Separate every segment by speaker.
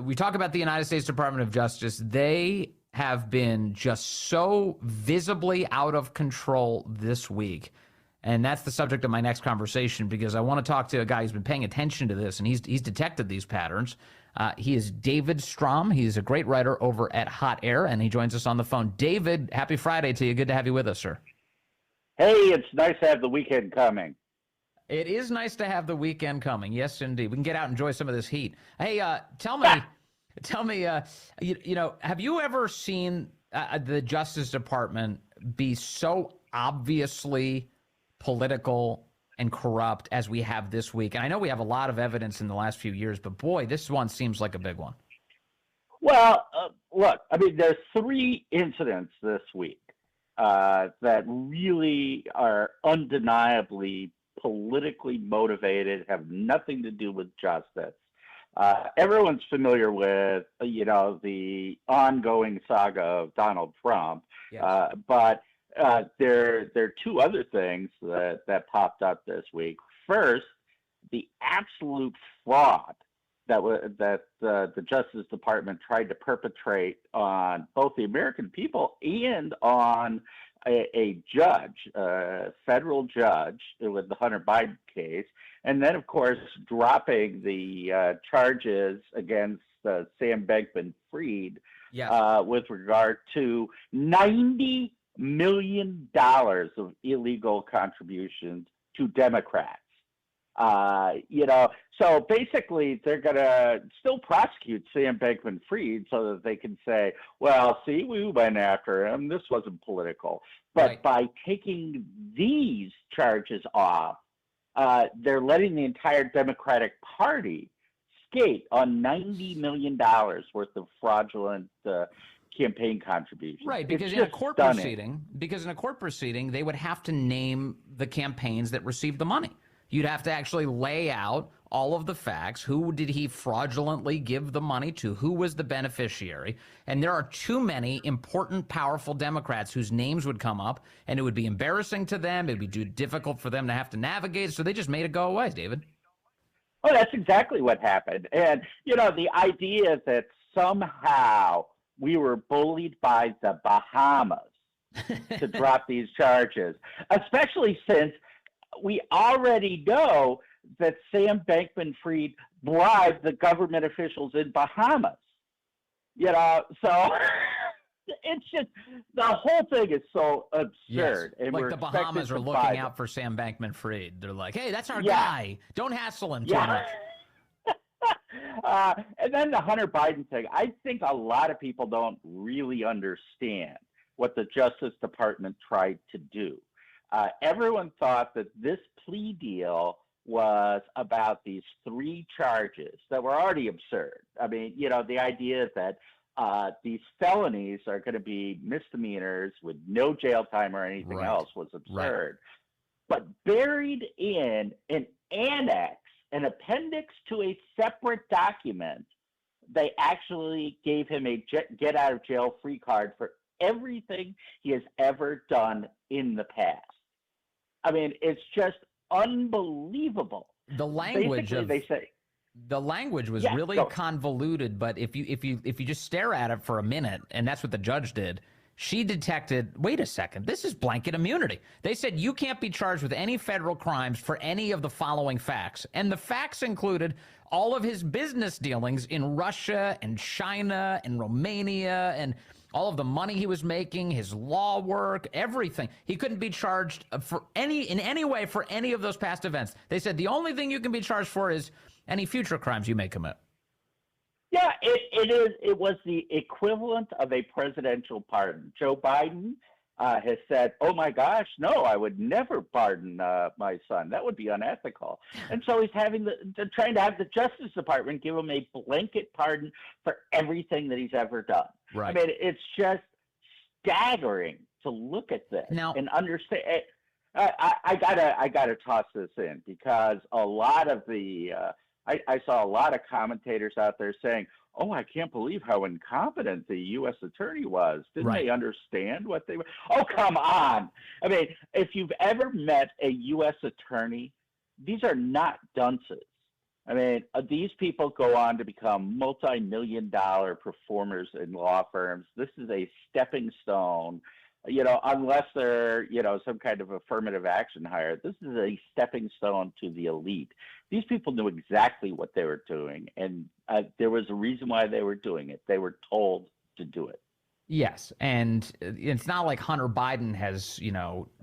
Speaker 1: We talk about the United States Department of Justice. They have been just so visibly out of control this week. And that's the subject of my next conversation, because I want to talk to a guy who's been paying attention to this, and he's detected these patterns. He is David Strom. He's a great writer over at Hot Air, and he joins us on the phone. David, happy Friday to you. Good to have you with us, sir.
Speaker 2: Hey, it's nice to have the weekend coming.
Speaker 1: It is nice to have the weekend coming. Yes, indeed. We can get out and enjoy some of this heat. Hey, tell me, have you ever seen the Justice Department be so obviously political and corrupt as we have this week? And I know we have a lot of evidence in the last few years, but boy, this one seems like a big one.
Speaker 2: Well, look, I mean, there's 3 incidents this week that really are undeniably politically motivated, have nothing to do with justice. Everyone's familiar with, the ongoing saga of Donald Trump,
Speaker 1: Yes.
Speaker 2: but there are 2 other things that popped up this week. First, the absolute fraud that the Justice Department tried to perpetrate on both the American people and on a judge, a federal judge with the Hunter Biden case, and then, of course, dropping the charges against Sam Bankman-Fried with regard to $90 million of illegal contributions to Democrats. So basically they're going to still prosecute Sam Bankman-Fried so that they can say, well, see, we went after him. This wasn't political. But
Speaker 1: Right.
Speaker 2: By taking these charges off, they're letting the entire Democratic Party skate on $90 million worth of fraudulent campaign contributions.
Speaker 1: Right, because in a court proceeding, they would have to name the campaigns that received the money. You'd have to actually lay out all of the facts. Who did he fraudulently give the money to? Who was the beneficiary? And there are too many important, powerful Democrats whose names would come up, and it would be embarrassing to them. It would be too difficult for them to have to navigate. So they just made it go away, David.
Speaker 2: Oh, that's exactly what happened. And, the idea that somehow we were bullied by the Bahamas to drop these charges, especially since we already know that Sam Bankman-Fried bribed the government officials in Bahamas. So it's just, the whole thing is so absurd.
Speaker 1: Yes.
Speaker 2: And
Speaker 1: like
Speaker 2: we're
Speaker 1: the Bahamas are looking out for Sam Bankman-Fried. They're like, hey, that's our guy. Don't hassle him too much.
Speaker 2: And then the Hunter Biden thing, I think a lot of people don't really understand what the Justice Department tried to do. Everyone thought that this plea deal was about these 3 charges that were already absurd. I mean, the idea that these felonies are going to be misdemeanors with no jail time or anything else was absurd. Right. But buried in an annex, an appendix to a separate document, they actually gave him a get-out-of-jail-free card for everything he has ever done in the past. I mean, it's just unbelievable.
Speaker 1: The language was really
Speaker 2: go.
Speaker 1: Convoluted, but if you just stare at it for a minute, and that's what the judge did, she detected, wait a second, this is blanket immunity. They said you can't be charged with any federal crimes for any of the following facts. And the facts included all of his business dealings in Russia and China and Romania and all of the money he was making, his law work, everything. He couldn't be charged in any way for any of those past events. They said the only thing you can be charged for is any future crimes you may commit.
Speaker 2: Yeah, it was the equivalent of a presidential pardon. Joe Biden has said, oh my gosh, no, I would never pardon my son. That would be unethical. And so he's trying to have the Justice Department give him a blanket pardon for everything that he's ever done.
Speaker 1: Right.
Speaker 2: I mean, it's just staggering to look at this and understand. I gotta toss this in because a lot of the I saw a lot of commentators out there saying, oh, I can't believe how incompetent the U.S. attorney was. Didn't they understand what they were? Oh, come on. I mean, if you've ever met a U.S. attorney, these are not dunces. I mean, these people go on to become multi-million-dollar performers in law firms. This is a stepping stone, unless they're, some kind of affirmative action hire. This is a stepping stone to the elite. These people knew exactly what they were doing, and there was a reason why they were doing it. They were told to do it.
Speaker 1: Yes, and it's not like Hunter Biden has,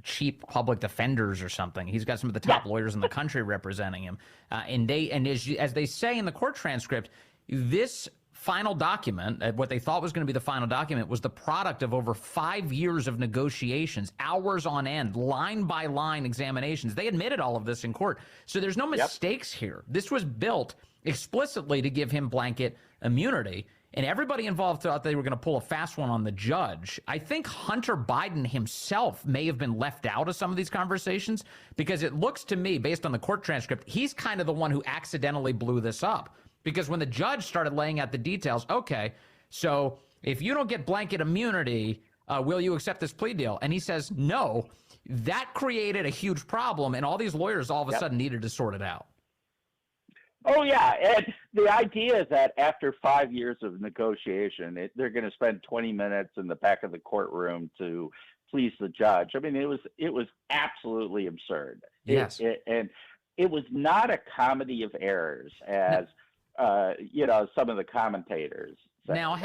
Speaker 1: cheap public defenders or something. He's got some of the top lawyers in the country representing him. And as they say in the court transcript, this final document, what they thought was going to be the final document, was the product of over 5 years of negotiations, hours on end, line by line examinations. They admitted all of this in court. So there's no mistakes here. This was built explicitly to give him blanket immunity. And everybody involved thought they were going to pull a fast one on the judge. I think Hunter Biden himself may have been left out of some of these conversations, because it looks to me, based on the court transcript, he's kind of the one who accidentally blew this up. Because when the judge started laying out the details, okay, so if you don't get blanket immunity, will you accept this plea deal? And he says no. That created a huge problem, and all these lawyers all of a sudden needed to sort it out.
Speaker 2: Oh, yeah. And the idea is that after 5 years of negotiation, they're going to spend 20 minutes in the back of the courtroom to please the judge. I mean, it was absolutely absurd.
Speaker 1: Yes.
Speaker 2: And it was not a comedy of errors, as, some of the commentators said.
Speaker 1: Now,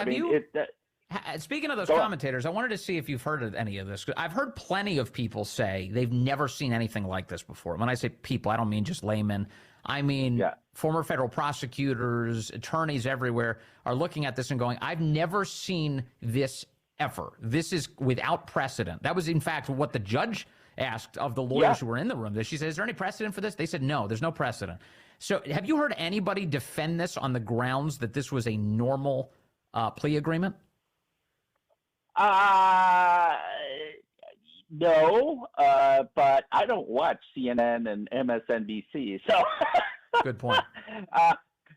Speaker 1: speaking of those commentators, I wanted to see if you've heard of any of this. I've heard plenty of people say they've never seen anything like this before. When I say people, I don't mean just laymen. I mean, former federal prosecutors, attorneys everywhere are looking at this and going, I've never seen this ever. This is without precedent. That was, in fact, what the judge asked of the lawyers who were in the room. She said, is there any precedent for this? They said, no, there's no precedent. So have you heard anybody defend this on the grounds that this was a normal plea agreement?
Speaker 2: No, but I don't watch CNN and MSNBC, so
Speaker 1: good point.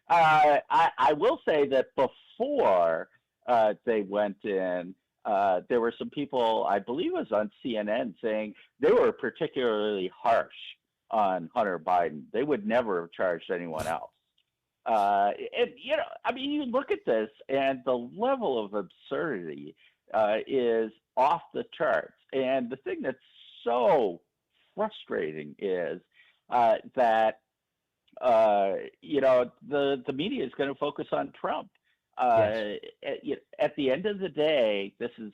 Speaker 2: I will say that before they went in, there were some people, I believe it was on CNN, saying they were particularly harsh on Hunter Biden. They would never have charged anyone else. And you look at this, and the level of absurdity is off the charts. And the thing that's so frustrating is that the media is going to focus on Trump. At the end of the day, this is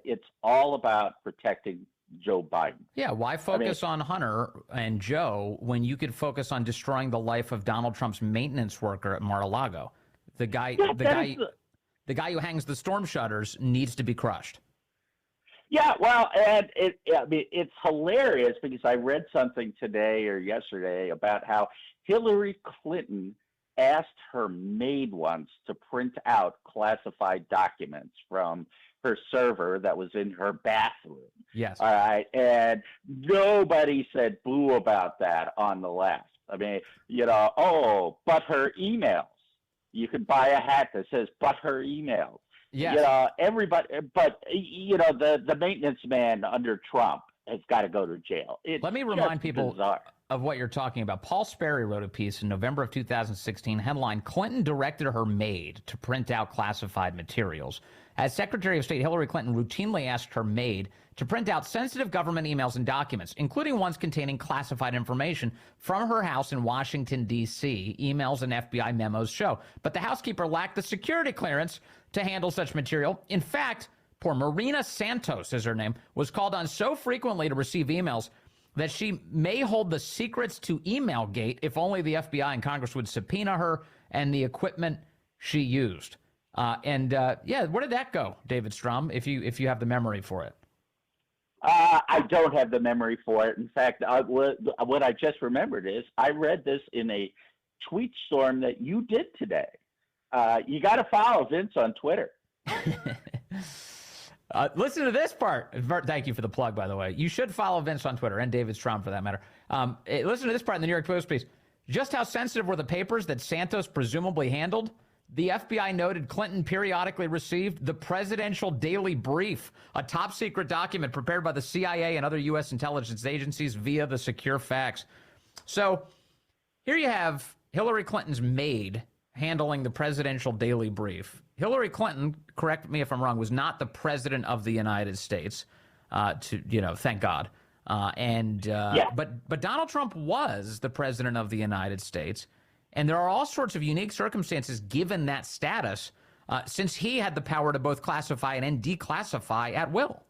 Speaker 2: it's all about protecting Joe Biden.
Speaker 1: Yeah, why focus on Hunter and Joe when you could focus on destroying the life of Donald Trump's maintenance worker at Mar-a-Lago? The guy who hangs the storm shutters needs to be crushed.
Speaker 2: Yeah, well, and it's hilarious because I read something today or yesterday about how Hillary Clinton asked her maid once to print out classified documents from her server that was in her bathroom.
Speaker 1: Yes.
Speaker 2: All right. And nobody said boo about that on the left. I mean, but her emails. You could buy a hat that says but her emails.
Speaker 1: Yes.
Speaker 2: Everybody, but the maintenance man under Trump has got to go to jail.
Speaker 1: Let me remind people of what you're talking about. Paul Sperry wrote a piece in November of 2016, headline, Clinton directed her maid to print out classified materials. As Secretary of State, Hillary Clinton routinely asked her maid to print out sensitive government emails and documents, including ones containing classified information from her house in Washington, D.C., emails and FBI memos show. But the housekeeper lacked the security clearance to handle such material. In fact, poor Marina Santos is her name, was called on so frequently to receive emails that she may hold the secrets to email gate if only the FBI and Congress would subpoena her and the equipment she used. Where did that go, David Strom, if you have the memory for it?
Speaker 2: I don't have the memory for it. In fact, what I just remembered is I read this in a tweet storm that you did today. You got to follow Vince on Twitter.
Speaker 1: Listen to this part. Thank you for the plug, by the way. You should follow Vince on Twitter, and David Strom for that matter. Listen to this part in the New York Post piece. Just how sensitive were the papers that Santos presumably handled? The FBI noted Clinton periodically received the Presidential Daily Brief, a top-secret document prepared by the CIA and other U.S. intelligence agencies via the secure fax. So here you have Hillary Clinton's maid handling the presidential daily brief. Hillary Clinton, correct me if I'm wrong, was not the president of the United States. Thank God. But Donald Trump was the president of the United States, and there are all sorts of unique circumstances given that status, since he had the power to both classify and declassify at will.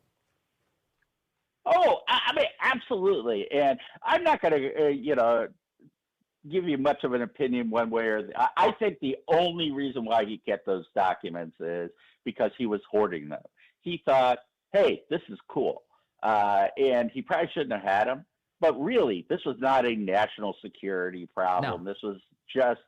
Speaker 2: Oh, I mean, absolutely. And I'm not going to, give you much of an opinion one way or the other. I think the only reason why he kept those documents is because he was hoarding them. He thought, hey, this is cool. And he probably shouldn't have had them. But really, this was not a national security problem. No. This was just,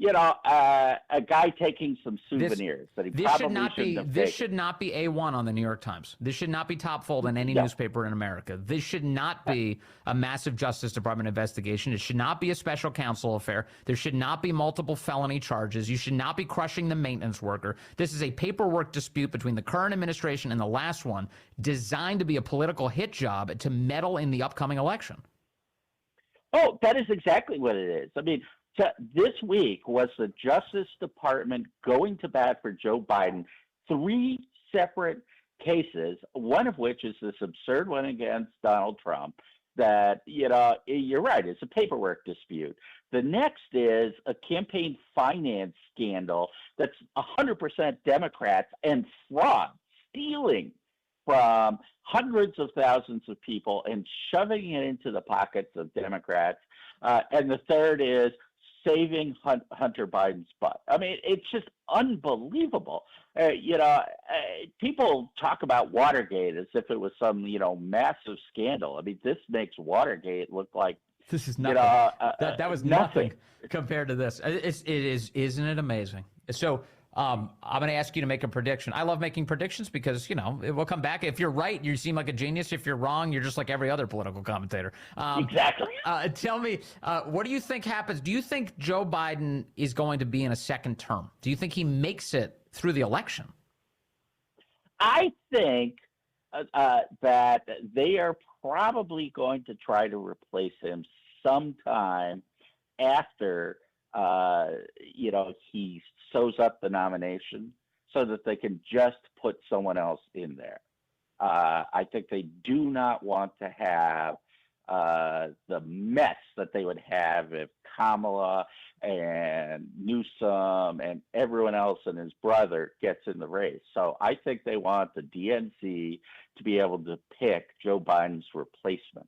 Speaker 2: a guy taking some souvenirs that he probably shouldn't have taken.
Speaker 1: This should not be A1 on the New York Times. This should not be top fold in any newspaper in America. This should not be a massive Justice Department investigation. It should not be a special counsel affair. There should not be multiple felony charges. You should not be crushing the maintenance worker. This is a paperwork dispute between the current administration and the last one, designed to be a political hit job to meddle in the upcoming election.
Speaker 2: Oh, that is exactly what it is. I mean, this week was the Justice Department going to bat for Joe Biden, 3 separate cases, one of which is this absurd one against Donald Trump that, you're right, it's a paperwork dispute. The next is a campaign finance scandal that's 100% Democrats and fraud, stealing from hundreds of thousands of people and shoving it into the pockets of Democrats. And the third is saving Hunter Biden's butt. I mean, it's just unbelievable. People talk about Watergate as if it was some, massive scandal. I mean, this makes Watergate look like
Speaker 1: this is nothing. That was nothing compared to this. It is, isn't it amazing? So I'm going to ask you to make a prediction. I love making predictions because, it will come back. If you're right, you seem like a genius. If you're wrong, you're just like every other political commentator.
Speaker 2: Exactly.
Speaker 1: Tell me, what do you think happens? Do you think Joe Biden is going to be in a second term? Do you think he makes it through the election?
Speaker 2: I think that they are probably going to try to replace him sometime after he sews up the nomination so that they can just put someone else in there. I think they do not want to have the mess that they would have if Kamala and Newsom and everyone else and his brother gets in the race. So I think they want the DNC to be able to pick Joe Biden's replacement.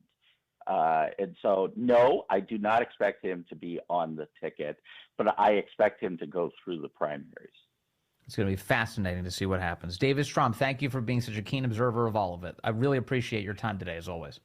Speaker 2: And so, no, I do not expect him to be on the ticket, but I expect him to go through the primaries.
Speaker 1: It's going to be fascinating to see what happens. David Strom, thank you for being such a keen observer of all of it. I really appreciate your time today, as always.